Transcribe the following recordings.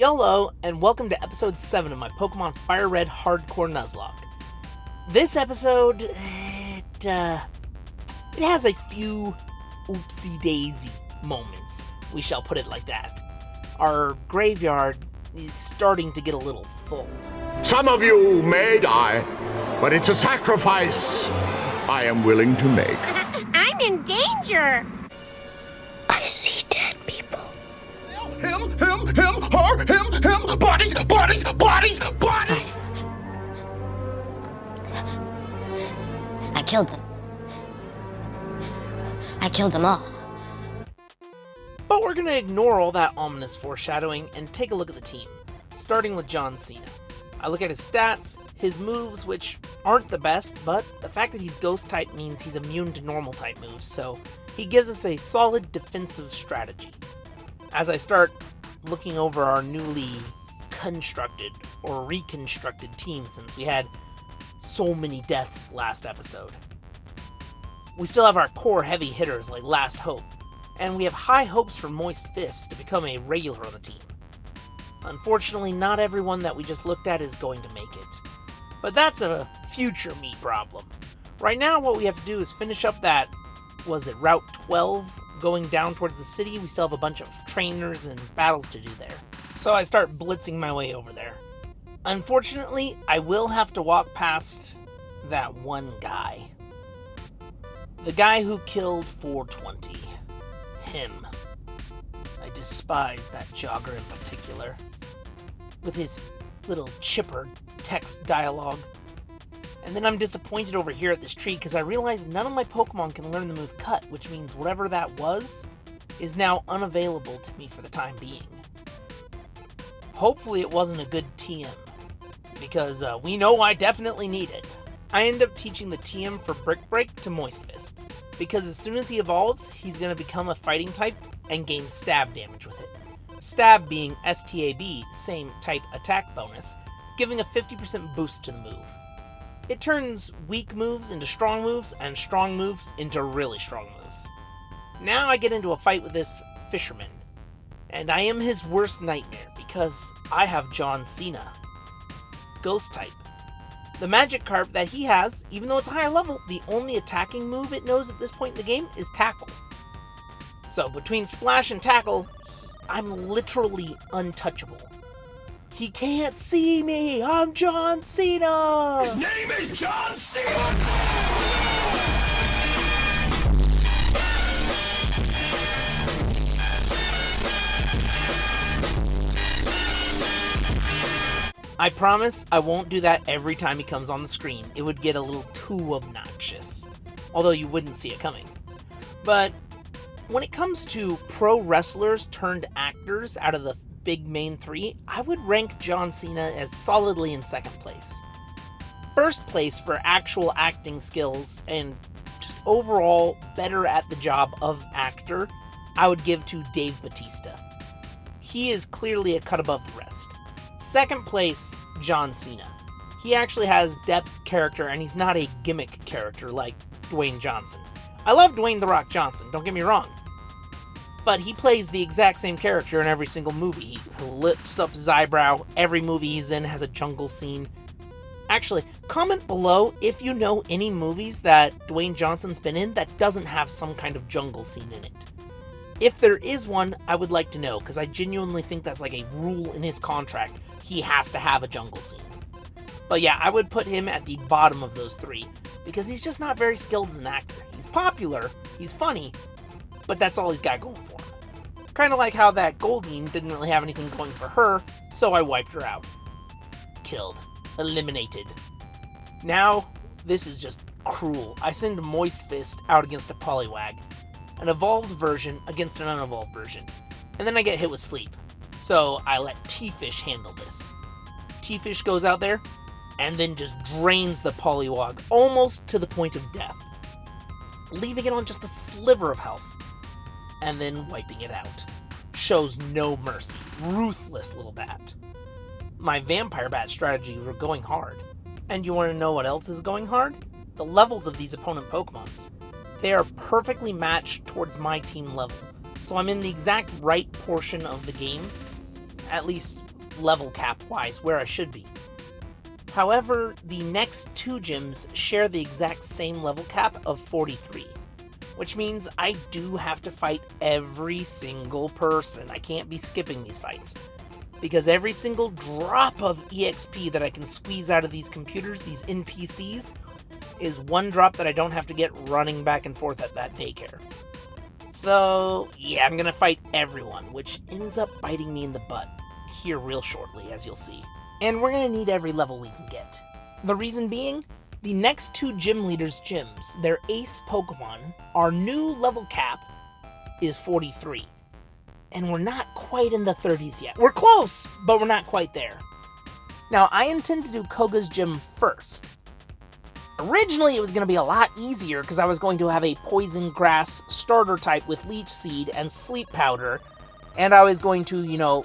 YOLO, and welcome to episode 7 of my Pokemon Fire Red Hardcore Nuzlock. This episode, it has a few oopsie-daisy moments, we shall put it like that. Our graveyard is starting to get a little full. Some of you may die, but it's a sacrifice I am willing to make. I'm in danger! I see dead people. Him, her, him, bodies! I killed them. I killed them all. But we're gonna ignore all that ominous foreshadowing and take a look at the team, starting with John Cena. I look at his stats, his moves, which aren't the best, but the fact that he's ghost type means he's immune to normal type moves, so he gives us a solid defensive strategy. As I start looking over our newly constructed or reconstructed team since we had so many deaths last episode. We still have our core heavy hitters like Last Hope, and we have high hopes for Moist Fist to become a regular on the team. Unfortunately, not everyone that we just looked at is going to make it. But that's a future me problem. Right now, what we have to do is finish up that, Route 12, going down towards the city. We still have a bunch of trainers and battles to do there. So I start blitzing my way over there. Unfortunately, I will have to walk past that one guy. The guy who killed 420. Him. I despise that jogger in particular. With his little chipper text dialogue. And then I'm disappointed over here at this tree because I realize none of my Pokemon can learn the move Cut, which means whatever that was is now unavailable to me for the time being. Hopefully it wasn't a good TM, because we know I definitely need it. I end up teaching the TM for Brick Break to Moist Fist, because as soon as he evolves, he's going to become a fighting type and gain stab damage with it. Stab being STAB, same type attack bonus, giving a 50% boost to the move. It turns weak moves into strong moves, and strong moves into really strong moves. Now I get into a fight with this fisherman, and I am his worst nightmare because I have John Cena. Ghost type. The Magikarp that he has, even though it's a higher level, the only attacking move it knows at this point in the game is Tackle. So between Splash and Tackle, I'm literally untouchable. He can't see me! I'm John Cena! His name is John Cena! I promise I won't do that every time he comes on the screen. It would get a little too obnoxious. Although you wouldn't see it coming. But when it comes to pro wrestlers turned actors out of the big main three, I would rank John Cena as solidly in second place. First place for actual acting skills and just overall better at the job of actor, I would give to Dave Bautista. He is clearly a cut above the rest. Second place, John Cena. He actually has depth character and he's not a gimmick character like Dwayne Johnson. I love Dwayne "The Rock" Johnson, don't get me wrong. But he plays the exact same character in every single movie. He lifts up his eyebrow. Every movie he's in has a jungle scene. Actually, comment below if you know any movies that Dwayne Johnson's been in that doesn't have some kind of jungle scene in it. If there is one, I would like to know, because I genuinely think that's like a rule in his contract. He has to have a jungle scene. But yeah, I would put him at the bottom of those three, because he's just not very skilled as an actor. He's popular, he's funny, but that's all he's got going for him. Kind of like how that Goldeen didn't really have anything going for her, so I wiped her out. Killed. Eliminated. Now, this is just cruel. I send Moist Fist out against a Poliwag, an evolved version against an unevolved version, and then I get hit with Sleep. So I let T-Fish handle this. T-Fish goes out there, and then just drains the Poliwag almost to the point of death, leaving it on just a sliver of health, and then wiping it out. Shows no mercy. Ruthless little bat. My Vampire Bat strategy were going hard. And you want to know what else is going hard? The levels of these opponent Pokemons. They are perfectly matched towards my team level. So I'm in the exact right portion of the game, at least level cap-wise where I should be. However, the next 2 gyms share the exact same level cap of 43, which means I do have to fight every single person. I can't be skipping these fights, because every single drop of EXP that I can squeeze out of these computers, these NPCs, is 1 drop that I don't have to get running back and forth at that daycare. So, yeah, I'm gonna fight everyone, which ends up biting me in the butt here real shortly, as you'll see. And we're gonna need every level we can get. The reason being, the next 2 gym leaders' gyms, their ace Pokemon, our new level cap is 43. And we're not quite in the 30s yet. We're close, but we're not quite there. Now, I intend to do Koga's gym first. Originally, it was going to be a lot easier because I was going to have a Poison Grass starter type with Leech Seed and Sleep Powder, and I was going to,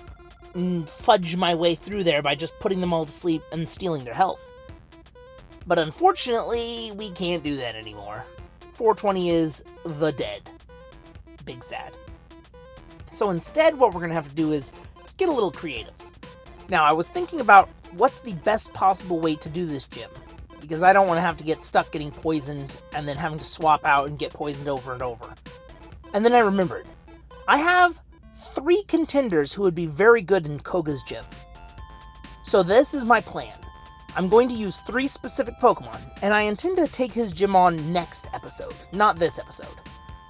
fudge my way through there by just putting them all to sleep and stealing their health. But unfortunately, we can't do that anymore. 420 is the dead. Big sad. So instead, what we're going to have to do is get a little creative. Now, I was thinking about what's the best possible way to do this gym, because I don't want to have to get stuck getting poisoned and then having to swap out and get poisoned over and over. And then I remembered, I have 3 contenders who would be very good in Koga's gym. So this is my plan. I'm going to use 3 specific Pokemon, and I intend to take his gym on next episode, not this episode.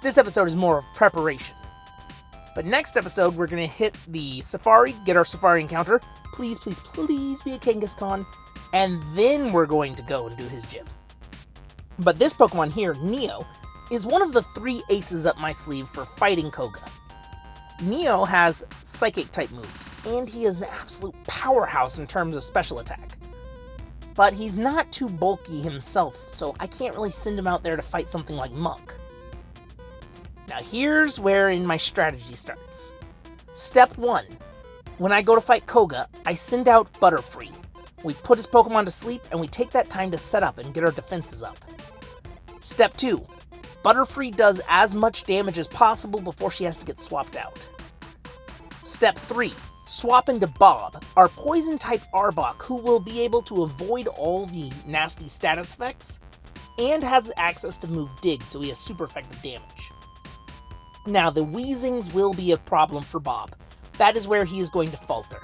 This episode is more of preparation. But next episode, we're going to hit the Safari, get our Safari encounter. Please, please, please be a Kangaskhan. And then we're going to go and do his gym. But this Pokemon here, Neo, is one of the 3 aces up my sleeve for fighting Koga. Neo has Psychic-type moves, and he is an absolute powerhouse in terms of special attack. But he's not too bulky himself, so I can't really send him out there to fight something like Muck. Now here's wherein my strategy starts. Step 1. When I go to fight Koga, I send out Butterfree. We put his Pokemon to sleep, and we take that time to set up and get our defenses up. Step 2. Butterfree does as much damage as possible before she has to get swapped out. Step 3. Swap into Bob, our Poison-type Arbok, who will be able to avoid all the nasty status effects, and has access to move Dig, so he has super effective damage. Now, the Weezings will be a problem for Bob. That is where he is going to falter.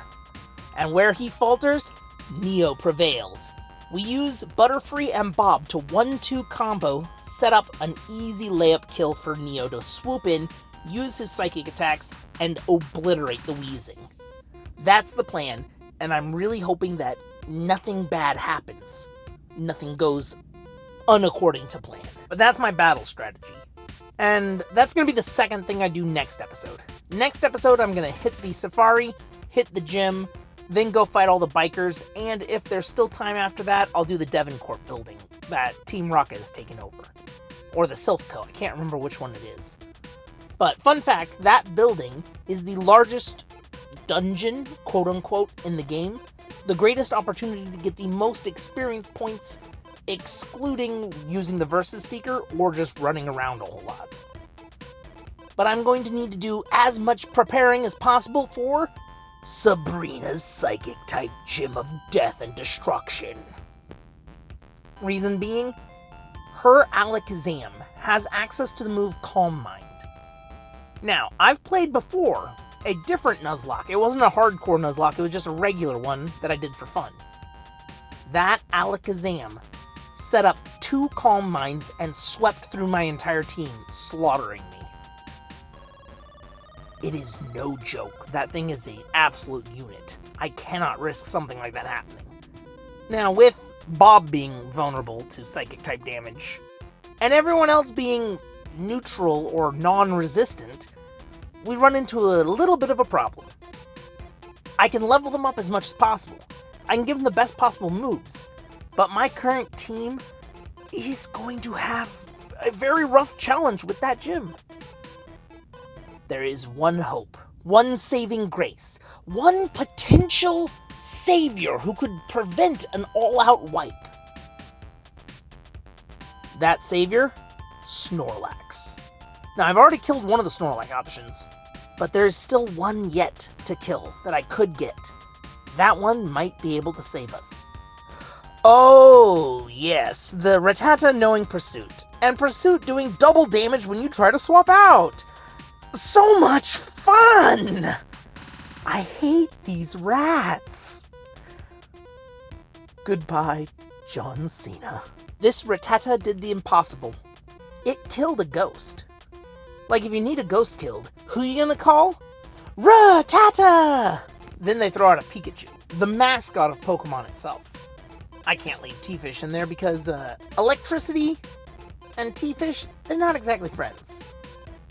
And where he falters, Neo prevails. We use Butterfree and Bob to 1-2 combo, set up an easy layup kill for Neo to swoop in, use his psychic attacks, and obliterate the Weezing. That's the plan, and I'm really hoping that nothing bad happens. Nothing goes unaccording to plan. But that's my battle strategy. And that's going to be the second thing I do next episode. Next episode, I'm going to hit the Safari, hit the gym, then go fight all the bikers, and if there's still time after that, I'll do the Devoncourt building that Team Rocket has taken over. Or the Silphco, I can't remember which one it is. But fun fact, that building is the largest dungeon, quote-unquote, in the game. The greatest opportunity to get the most experience points, excluding using the Versus Seeker or just running around a whole lot. But I'm going to need to do as much preparing as possible for Sabrina's Psychic-type Gym of Death and Destruction. Reason being, her Alakazam has access to the move Calm Mind. Now, I've played before a different Nuzlock. It wasn't a hardcore Nuzlock, it was just a regular one that I did for fun. That Alakazam set up 2 Calm Minds and swept through my entire team, slaughtering me. It is no joke. That thing is an absolute unit. I cannot risk something like that happening. Now, with Bob being vulnerable to psychic-type damage, and everyone else being neutral or non-resistant, we run into a little bit of a problem. I can level them up as much as possible. I can give them the best possible moves, but my current team is going to have a very rough challenge with that gym. There is one hope, one saving grace, one potential savior who could prevent an all-out wipe. That savior? Snorlax. Now, I've already killed one of the Snorlax options, but there is still one yet to kill that I could get. That one might be able to save us. Oh, yes, the Rattata knowing Pursuit, and Pursuit doing double damage when you try to swap out. So much fun! I hate these rats. Goodbye, John Cena. This Rattata did the impossible. It killed a ghost. Like, if you need a ghost killed, who you gonna call? Rattata! Then they throw out a Pikachu, the mascot of Pokemon itself. I can't leave T-Fish in there because electricity and T-Fish, they're not exactly friends.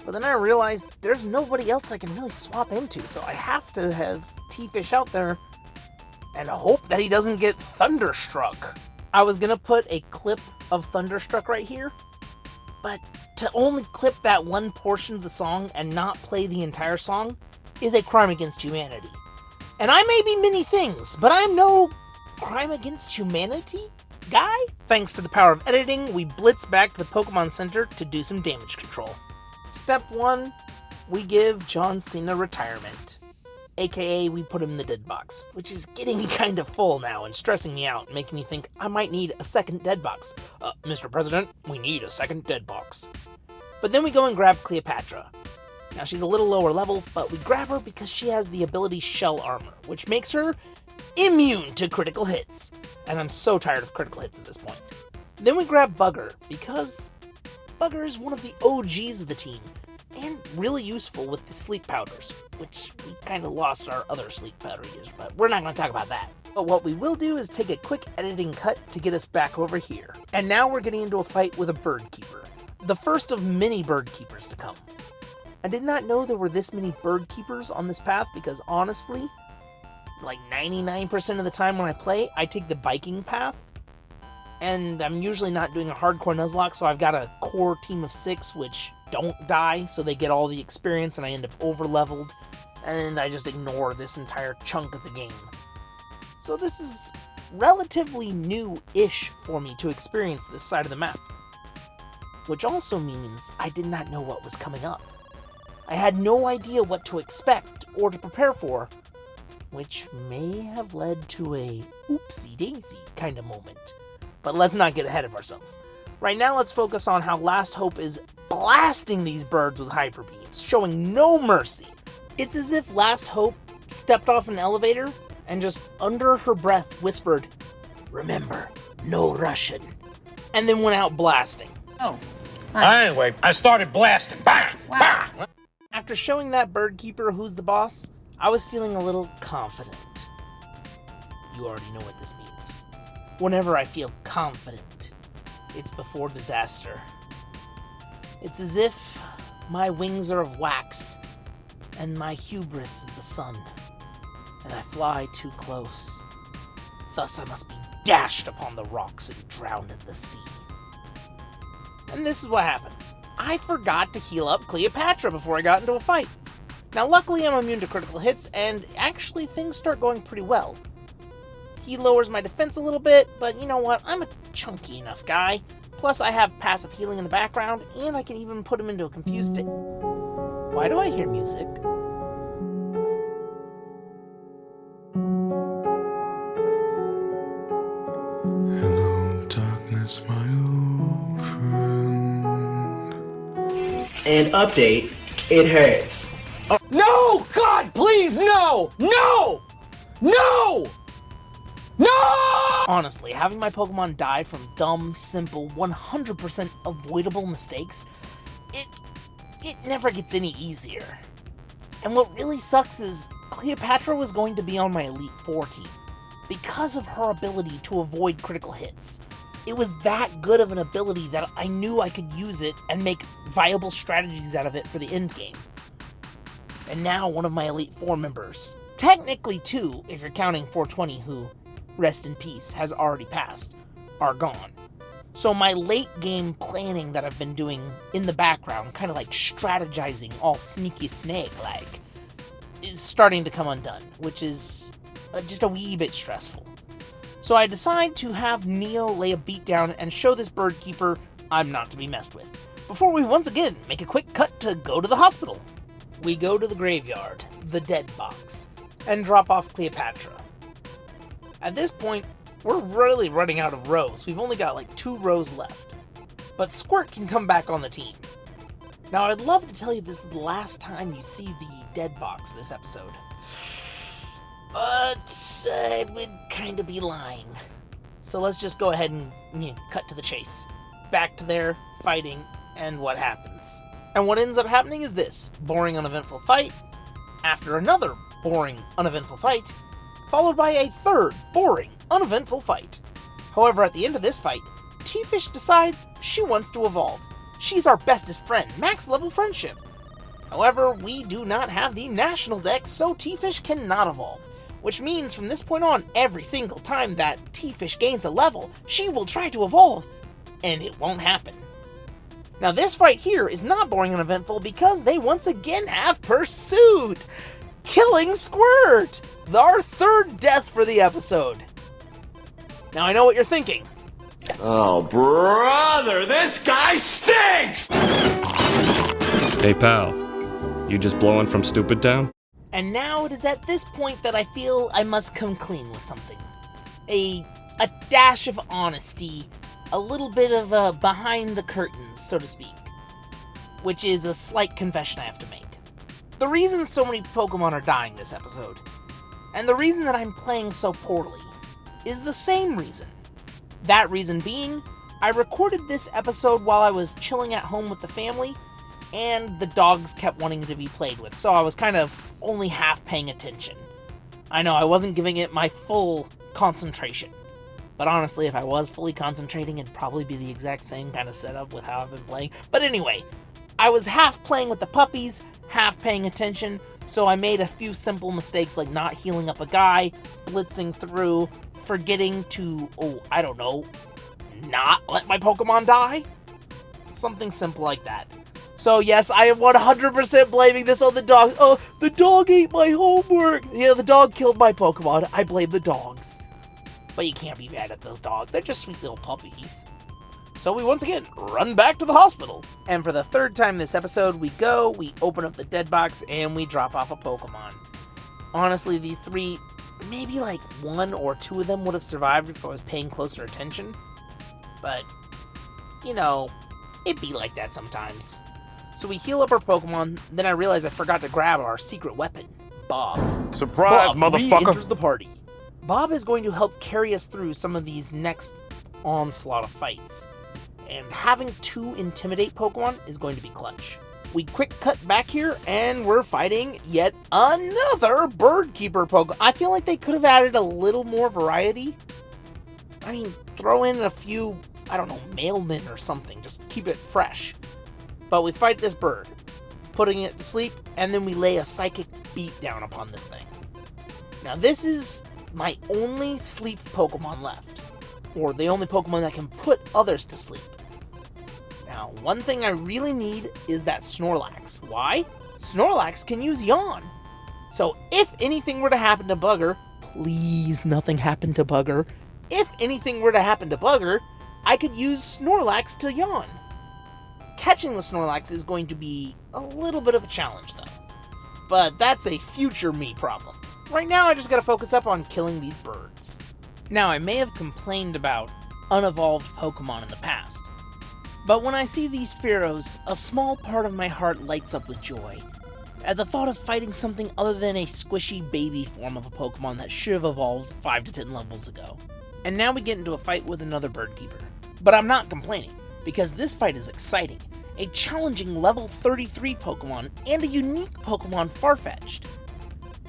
But then I realized there's nobody else I can really swap into, so I have to have T-Fish out there and hope that he doesn't get Thunderstruck. I was gonna put a clip of Thunderstruck right here, but to only clip that one portion of the song and not play the entire song is a crime against humanity. And I may be many things, but I'm no crime against humanity guy. Thanks to the power of editing, we blitz back to the Pokemon Center to do some damage control. Step 1, we give John Cena retirement. AKA, we put him in the dead box, which is getting kind of full now and stressing me out, making me think I might need a second dead box. Mr. President, we need a second dead box. But then we go and grab Cleopatra. Now she's a little lower level, but we grab her because she has the ability Shell Armor, which makes her immune to critical hits. And I'm so tired of critical hits at this point. Then we grab Bugger, because Bugger is one of the OGs of the team, and really useful with the sleep powders, which we kind of lost our other sleep powder use, but we're not going to talk about that. But what we will do is take a quick editing cut to get us back over here. And now we're getting into a fight with a bird keeper, the first of many bird keepers to come. I did not know there were this many bird keepers on this path because honestly, like 99% of the time when I play, I take the biking path. And I'm usually not doing a hardcore nuzlock, so I've got a core team of 6 which don't die, so they get all the experience and I end up over-leveled, and I just ignore this entire chunk of the game. So this is relatively new-ish for me to experience this side of the map. Which also means I did not know what was coming up. I had no idea what to expect or to prepare for, which may have led to a oopsie-daisy kind of moment. But let's not get ahead of ourselves. Right now, let's focus on how Last Hope is blasting these birds with hyper beams, showing no mercy. It's as if Last Hope stepped off an elevator and just under her breath whispered, "Remember, no Russian," and then went out blasting. Oh. Anyway, I started blasting. Bang! Wow. Bang! After showing that bird keeper who's the boss, I was feeling a little confident. You already know what this means. Whenever I feel confident, it's before disaster. It's as if my wings are of wax, and my hubris is the sun, and I fly too close. Thus I must be dashed upon the rocks and drowned in the sea. And this is what happens. I forgot to heal up Cleopatra before I got into a fight. Now luckily I'm immune to critical hits, and actually things start going pretty well. He lowers my defense a little bit, but you know what, I'm a chunky enough guy. Plus I have passive healing in the background, and I can even put him into a confused state. Why do I hear music? Hello, darkness, my old friend. And update, it hurts. No! God, please, no! No! No! No! Honestly, having my Pokemon die from dumb, simple, 100% avoidable mistakes, it never gets any easier. And what really sucks is Cleopatra was going to be on my Elite Four team because of her ability to avoid critical hits. It was that good of an ability that I knew I could use it and make viable strategies out of it for the end game. And now one of my Elite Four members, technically 2 if you're counting 420 who, rest in peace, has already passed, are gone. So my late game planning that I've been doing in the background, kind of like strategizing all sneaky snake-like, is starting to come undone, which is just a wee bit stressful. So I decide to have Neo lay a beat down and show this bird keeper I'm not to be messed with, before we once again make a quick cut to go to the hospital. We go to the graveyard, the dead box, and drop off Cleopatra. At this point, we're really running out of rows. We've only got like 2 rows left. But Squirt can come back on the team. Now, I'd love to tell you this is the last time you see the dead box this episode. But I would kind of be lying. So let's just go ahead and cut to the chase. Back to their fighting and what happens. And what ends up happening is this: boring, uneventful fight, after another boring, uneventful fight, followed by a third boring, uneventful fight. However, at the end of this fight, T-Fish decides she wants to evolve. She's our bestest friend, max level friendship. However, we do not have the national dex, so T-Fish cannot evolve. Which means from this point on, every single time that T-Fish gains a level, she will try to evolve, and it won't happen. Now this fight here is not boring and eventful because they once again have Pursuit, killing Squirt, our third death for the episode. Now I know what you're thinking. Oh, brother, this guy stinks! Hey pal, you just blowing from Stupid Town? And now it is at this point that I feel I must come clean with something. A dash of honesty, a little bit of a behind the curtains, so to speak. Which is a slight confession I have to make. The reason so many Pokemon are dying this episode, and the reason that I'm playing so poorly, is the same reason. That reason being, I recorded this episode while I was chilling at home with the family, and the dogs kept wanting to be played with, so I was kind of only half paying attention. I know, I wasn't giving it my full concentration. But honestly, if I was fully concentrating, it'd probably be the exact same kind of setup with how I've been playing. But anyway, I was half playing with the puppies, half paying attention, so I made a few simple mistakes like not healing up a guy, blitzing through, forgetting to, not let my Pokemon die? Something simple like that. So yes, I am 100% blaming this on the dog. Oh, the dog ate my homework! Yeah, the dog killed my Pokemon. I blame the dogs. But you can't be mad at those dogs. They're just sweet little puppies. So we once again run back to the hospital. And for the third time this episode, we open up the dead box, and we drop off a Pokemon. Honestly, these 3, maybe like 1 or 2 of them would have survived if I was paying closer attention. But, it'd be like that sometimes. So we heal up our Pokemon, then I realize I forgot to grab our secret weapon, Bob. Surprise, Bob motherfucker! re-enters the party. Bob is going to help carry us through some of these next onslaught of fights. And having 2 Intimidate Pokemon is going to be clutch. We quick cut back here, and we're fighting yet another Bird Keeper Pokemon. I feel like they could have added a little more variety. I mean, throw in a few, mailmen or something. Just keep it fresh. But we fight this bird, putting it to sleep, and then we lay a psychic beat down upon this thing. Now this is my only sleep Pokemon left, or the only Pokemon that can put others to sleep. Now, one thing I really need is that Snorlax. Why? Snorlax can use Yawn. So if anything were to happen to Bugger, please nothing happen to Bugger. If anything were to happen to Bugger, I could use Snorlax to Yawn. Catching the Snorlax is going to be a little bit of a challenge though. But that's a future me problem. Right now I just gotta focus up on killing these birds. Now I may have complained about unevolved Pokemon in the past, but when I see these Fearos, a small part of my heart lights up with joy at the thought of fighting something other than a squishy baby form of a Pokemon that should have evolved 5 to 10 levels ago. And now we get into a fight with another Bird Keeper. But I'm not complaining, because this fight is exciting. A challenging level 33 Pokemon, and a unique Pokemon Farfetch'd.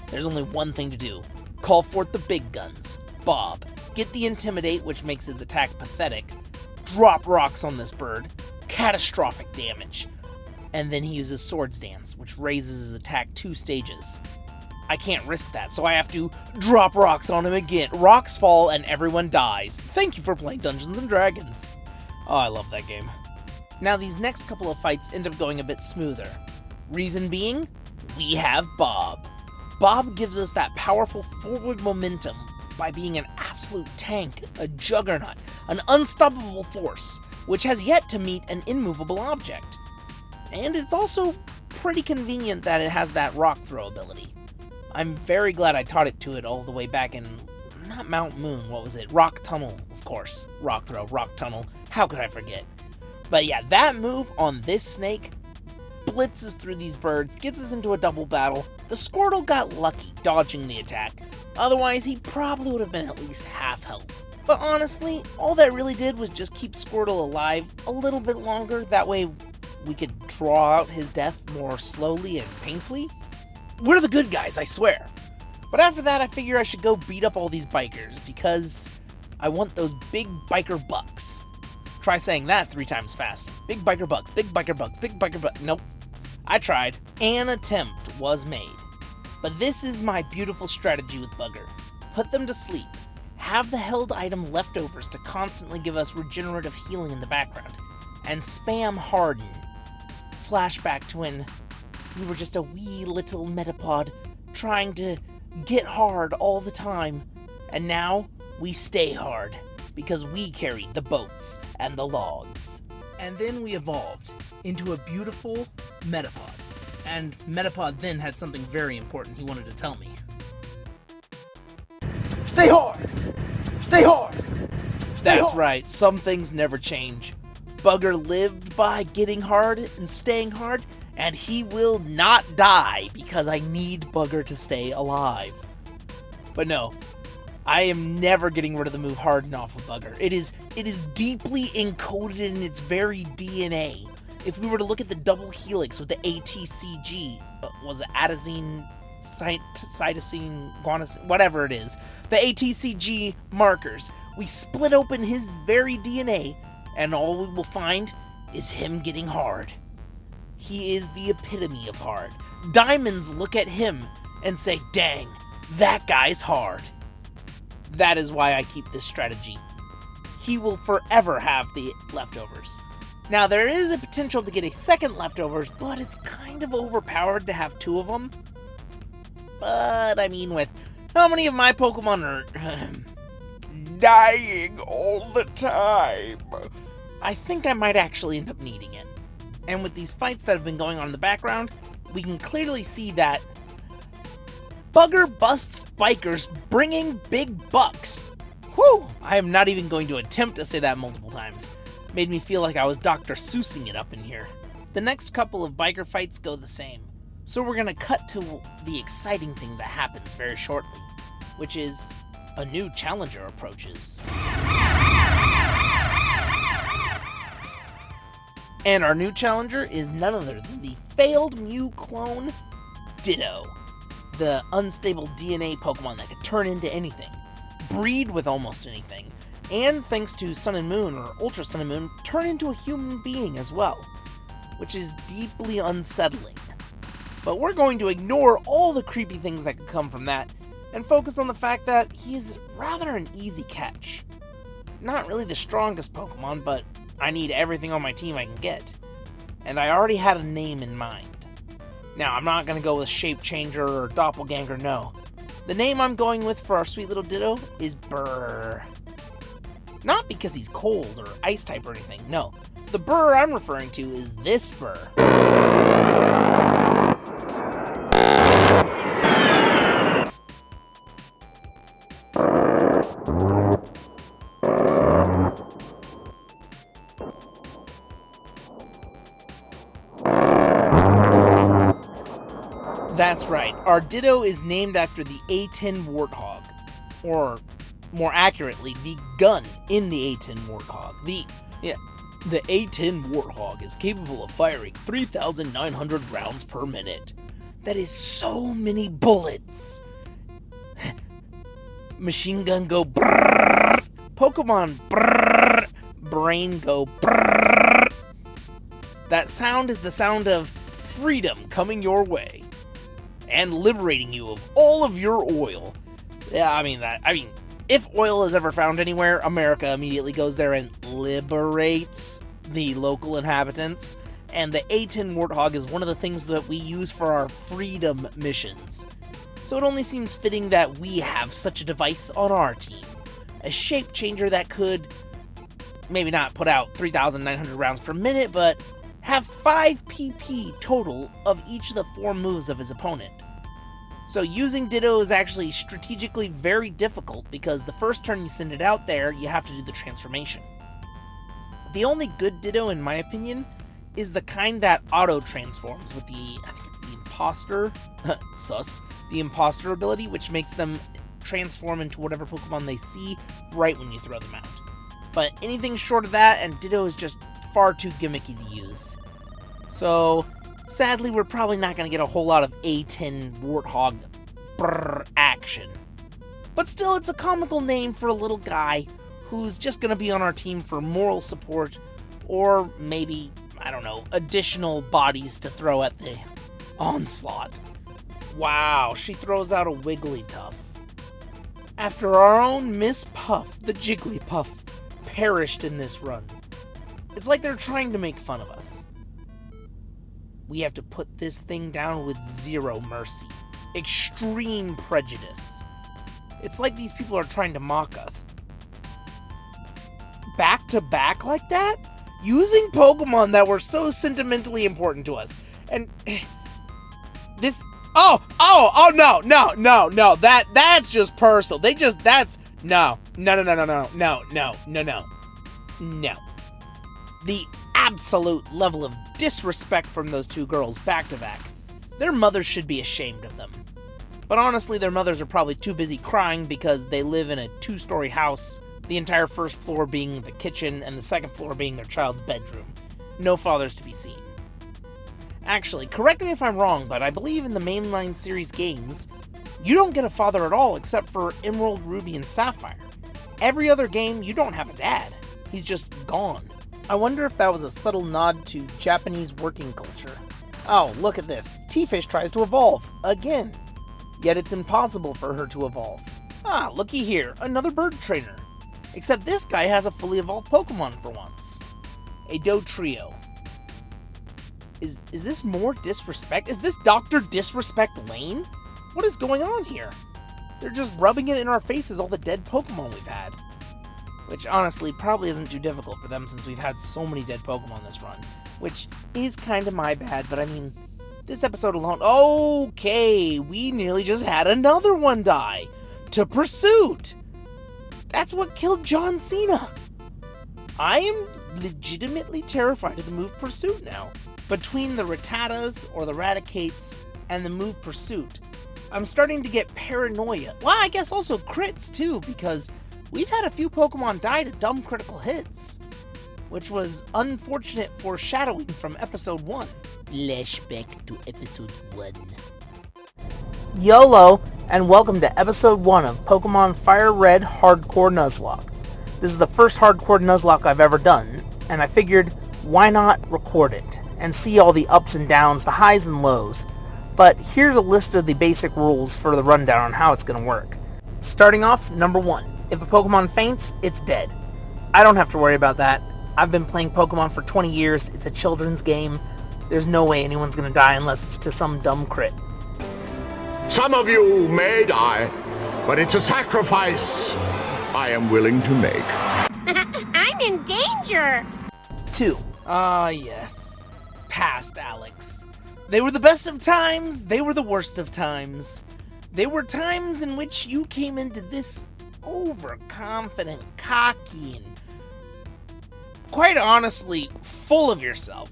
There's only one thing to do. Call forth the big guns. Bob, get the Intimidate, which makes his attack pathetic. Drop rocks on this bird. Catastrophic damage. And then he uses Swords Dance, which raises his attack 2 stages. I can't risk that, so I have to drop rocks on him again. Rocks fall and everyone dies. Thank you for playing Dungeons & Dragons. Oh, I love that game. Now these next couple of fights end up going a bit smoother. Reason being, we have Bob. Bob gives us that powerful forward momentum by being an absolute tank, a juggernaut, an unstoppable force, which has yet to meet an immovable object. And it's also pretty convenient that it has that rock throw ability. I'm very glad I taught it to it all the way back in not Mount Moon, what was it? Rock Tunnel, of course. Rock Throw, Rock Tunnel. How could I forget? But yeah, that move on this snake blitzes through these birds, gets us into a double battle. The Squirtle got lucky dodging the attack. Otherwise, he probably would have been at least half health. But honestly, all that really did was just keep Squirtle alive a little bit longer. That way we could draw out his death more slowly and painfully. We're the good guys, I swear. But after that, I figure I should go beat up all these bikers because I want those big biker bucks. Try saying that 3 times fast. Big biker bucks, big biker bucks, big biker bucks. Nope. I tried. An attempt was made. But this is my beautiful strategy with Bugger. Put them to sleep. Have the held item leftovers to constantly give us regenerative healing in the background. And spam Harden. Flashback to when we were just a wee little Metapod trying to get hard all the time. And now we stay hard because we carried the boats and the logs. And then we evolved into a beautiful Metapod. And Metapod then had something very important he wanted to tell me. Stay hard! Stay hard! That's right, some things never change. Bugger lived by getting hard and staying hard, and he will not die because I need Bugger to stay alive. But no, I am never getting rid of the move Harden off of Bugger. It is deeply encoded in its very DNA. If we were to look at the double helix with the ATCG, was it Atazine, Cytosine, Guanosine, whatever it is, the ATCG markers, we split open his very DNA, and all we will find is him getting hard. He is the epitome of hard. Diamonds look at him and say, dang, that guy's hard. That is why I keep this strategy. He will forever have the leftovers. Now, there is a potential to get a second leftovers, but it's kind of overpowered to have 2 of them. But, I mean, with how many of my Pokemon are dying all the time, I think I might actually end up needing it. And with these fights that have been going on in the background, we can clearly see that Bugger busts bikers bringing big bucks. Whew! I am not even going to attempt to say that multiple times. Made me feel like I was Dr. Seussing it up in here. The next couple of biker fights go the same. So we're gonna cut to the exciting thing that happens very shortly, which is a new challenger approaches. And our new challenger is none other than the failed Mew clone, Ditto. The unstable DNA Pokemon that could turn into anything, breed with almost anything, and thanks to Sun and Moon, or Ultra Sun and Moon, turn into a human being as well, which is deeply unsettling. But we're going to ignore all the creepy things that could come from that, and focus on the fact that he is rather an easy catch. Not really the strongest Pokemon, but I need everything on my team I can get. And I already had a name in mind. Now, I'm not going to go with Shape Changer or Doppelganger, no. The name I'm going with for our sweet little Ditto is Burr. Not because he's cold or ice type or anything, no. The Burr I'm referring to is this Burr. That's right, our Ditto is named after the A10 Warthog, or more accurately, the gun in the A10 Warthog. The A10 Warthog is capable of firing 3,900 rounds per minute. That is so many bullets. Machine gun go brrrr, Pokemon brrrr, brain go brrrr. That sound is the sound of freedom coming your way and liberating you of all of your oil. Yeah, I mean, if oil is ever found anywhere, America immediately goes there and liberates the local inhabitants. And the A10 Warthog is one of the things that we use for our freedom missions. So it only seems fitting that we have such a device on our team. A shape changer that could maybe not put out 3,900 rounds per minute, but have 5 PP total of each of the 4 moves of his opponent. So using Ditto is actually strategically very difficult because the first turn you send it out there, you have to do the transformation. The only good Ditto, in my opinion, is the kind that auto-transforms with the, I think it's the Imposter, the Imposter ability, which makes them transform into whatever Pokemon they see right when you throw them out. But anything short of that, and Ditto is just far too gimmicky to use. So, sadly, we're probably not going to get a whole lot of A10 Warthog action. But still, it's a comical name for a little guy who's just going to be on our team for moral support, or maybe, I don't know, additional bodies to throw at the onslaught. Wow, she throws out a Wigglytuff. After our own Miss Puff, the Jigglypuff, perished in this run. It's like they're trying to make fun of us. We have to put this thing down with zero mercy. Extreme prejudice. It's like these people are trying to mock us. Back to back like that? Using Pokemon that were so sentimentally important to us. And this... Oh, no. That's just personal. No. The absolute level of disrespect from those two girls back to back. Their mothers should be ashamed of them. But honestly, their mothers are probably too busy crying because they live in a 2-story house, the entire first floor being the kitchen and the second floor being their child's bedroom. No fathers to be seen. Actually, correct me if I'm wrong, but I believe in the mainline series games, you don't get a father at all except for Emerald, Ruby, and Sapphire. Every other game, you don't have a dad. He's just gone. I wonder if that was a subtle nod to Japanese working culture. Oh, look at this. T-Fish tries to evolve, again. Yet it's impossible for her to evolve. Ah, looky here, another bird trainer. Except this guy has a fully evolved Pokemon for once. A Dotrio. Is this more disrespect? Is this Dr. Disrespect Lane? What is going on here? They're just rubbing it in our faces, all the dead Pokemon we've had. Which, honestly, probably isn't too difficult for them since we've had so many dead Pokemon this run. Which is kind of my bad, but I mean, this episode alone... Okay, we nearly just had another one die. To Pursuit! That's what killed John Cena. I am legitimately terrified of the move Pursuit now. Between the Rattatas, or the Raticates, and the move Pursuit, I'm starting to get paranoia. Well, I guess also crits too, because we've had a few Pokemon die to dumb critical hits, which was unfortunate foreshadowing from Episode 1. Flashback to Episode 1. YOLO, and welcome to Episode 1 of Pokemon Fire Red Hardcore Nuzlocke. This is the first Hardcore Nuzlocke I've ever done, and I figured, why not record it, and see all the ups and downs, the highs and lows. But here's a list of the basic rules for the rundown on how it's going to work. Starting off, number 1. If a Pokemon faints, it's dead. I don't have to worry about that. I've been playing Pokemon for 20 years, it's a children's game. There's no way anyone's going to die unless it's to some dumb crit. Some of you may die, but it's a sacrifice I am willing to make. I'm in danger. 2. Yes. Past Alex. They were the best of times, they were the worst of times. They were times in which you came into this overconfident, cocky, and quite honestly, full of yourself.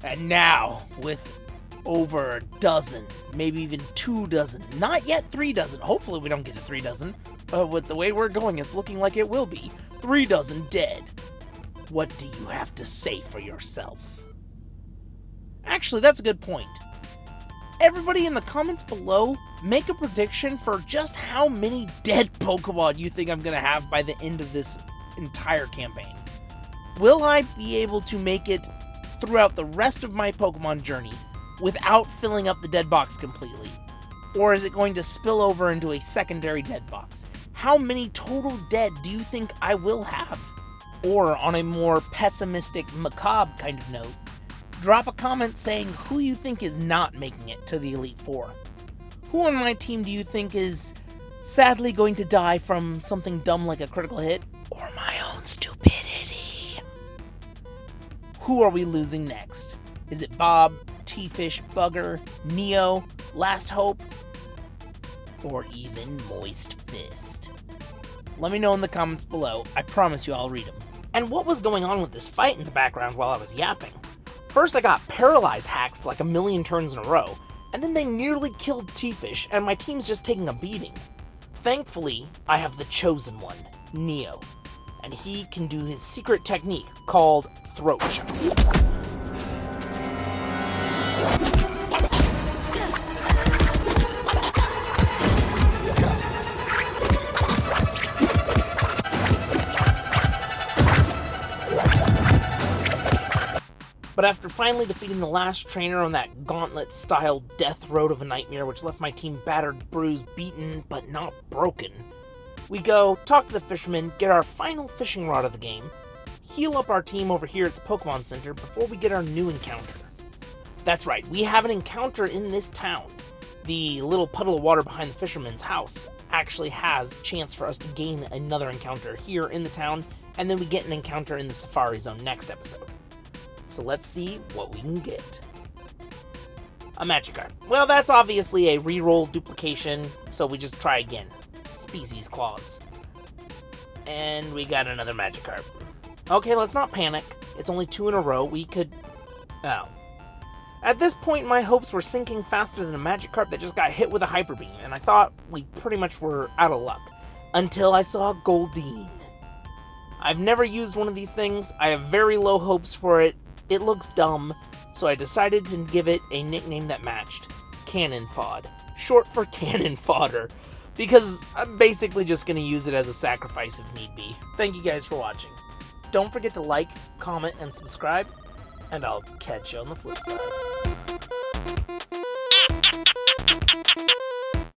And now, with over a dozen, maybe even 2 dozen, not yet 3 dozen, hopefully we don't get to 3 dozen, but with the way we're going, it's looking like it will be, 3 dozen dead. What do you have to say for yourself? Actually, that's a good point. Everybody in the comments below, make a prediction for just how many dead Pokemon you think I'm going to have by the end of this entire campaign. Will I be able to make it throughout the rest of my Pokemon journey without filling up the dead box completely? Or is it going to spill over into a secondary dead box? How many total dead do you think I will have? Or on a more pessimistic, macabre kind of note, drop a comment saying who you think is not making it to the Elite Four. Who on my team do you think is sadly going to die from something dumb like a critical hit, or my own stupidity? Who are we losing next? Is it Bob, T-Fish, Bugger, Neo, Last Hope? or even moist fist? Let me know in the comments below. I promise you I'll read them. And what was going on with this fight in the background while I was yapping? First I got paralyzed hacks like a million turns in a row, and then they nearly killed T-Fish, and my team's just taking a beating. Thankfully, I have the chosen one, Neo, and he can do his secret technique called throat chop. But after finally defeating the last trainer on that gauntlet-style death road of a nightmare which left my team battered, bruised, beaten, but not broken, we go, talk to the fisherman, get our final fishing rod of the game, heal up our team over here at the Pokemon Center before we get our new encounter. That's right, we have an encounter in this town. The little puddle of water behind the fisherman's house actually has a chance for us to gain another encounter here in the town, and then we get an encounter in the Safari Zone next episode. So let's see what we can get. A Magikarp. Well, that's obviously a reroll duplication, so we just try again. Species Clause. And we got another Magikarp. Okay, let's not panic. It's only 2 in a row. We could... Oh. At this point, my hopes were sinking faster than a Magikarp that just got hit with a Hyper Beam, and I thought we pretty much were out of luck. Until I saw Goldeen. I've never used one of these things. I have very low hopes for it. It looks dumb, so I decided to give it a nickname that matched. Cannon Fod. Short for Cannon Fodder. Because I'm basically just going to use it as a sacrifice if need be. Thank you guys for watching. Don't forget to like, comment, and subscribe, and I'll catch you on the flip side.